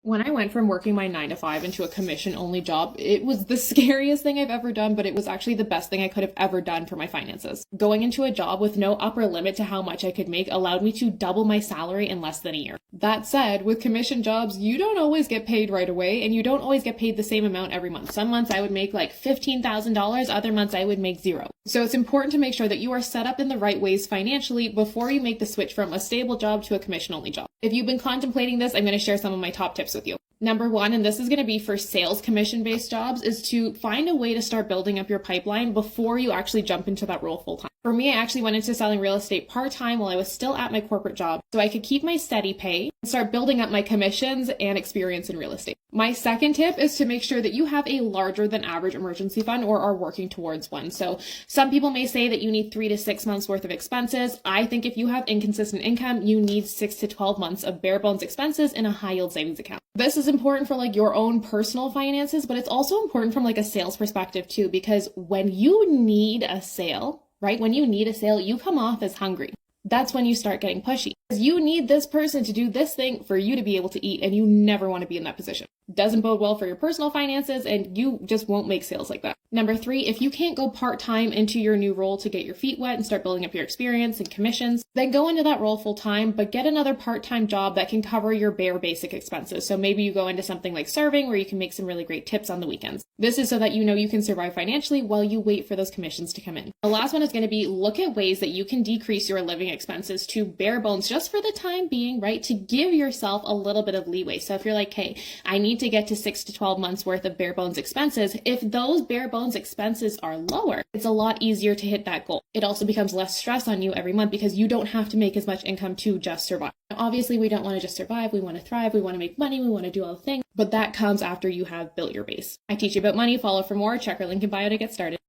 When I went from working my 9 to 5 into a commission only job, it was the scariest thing I've ever done, but it was actually the best thing I could have ever done for my finances. Going into a job with no upper limit to how much I could make allowed me to double my salary in less than a year. That said, with commission jobs, you don't always get paid right away, and you don't always get paid the same amount every month. Some months I would make like $15,000, other months I would make zero. So it's important to make sure that you are set up in the right ways financially before you make the switch from a stable job to a commission only job. If you've been contemplating this, I'm going to share some of my top tips with you. Number one, and this is going to be for sales commission-based jobs, is to find a way to start building up your pipeline before you actually jump into that role full-time. For me, I actually went into selling real estate part-time while I was still at my corporate job, so I could keep my steady pay and start building up my commissions and experience in real estate. My second tip is to make sure that you have a larger than average emergency fund or are working towards one. So some people may say that you need 3 to 6 months worth of expenses. I think if you have inconsistent income, you need 6 to 12 months of bare bones expenses in a high yield savings account. This is important for like your own personal finances, but it's also important from like a sales perspective too, because when you need a sale, right? When you need a sale, you come off as hungry. That's when you start getting pushy. Because you need this person to do this thing for you to be able to eat, and you never want to be in that position. Doesn't bode well for your personal finances, and you just won't make sales like that. Number 3, if you can't go part-time into your new role to get your feet wet and start building up your experience and commissions, then go into that role full-time, but get another part-time job that can cover your bare basic expenses. So maybe you go into something like serving where you can make some really great tips on the weekends. This is so that you know you can survive financially while you wait for those commissions to come in. The last one is going to be look at ways that you can decrease your living expenses to bare bones just for the time being, right? To give yourself a little bit of leeway. So if you're like, hey, I need to get to 6 to 12 months worth of bare bones expenses, if those bare bones expenses are lower, it's a lot easier to hit that goal. It also becomes less stress on you every month because you don't have to make as much income to just survive. Now, obviously, we don't want to just survive. We want to thrive. We want to make money. We want to do all the things, but that comes after you have built your base. I teach you about money. Follow for more. Check our link in bio to get started.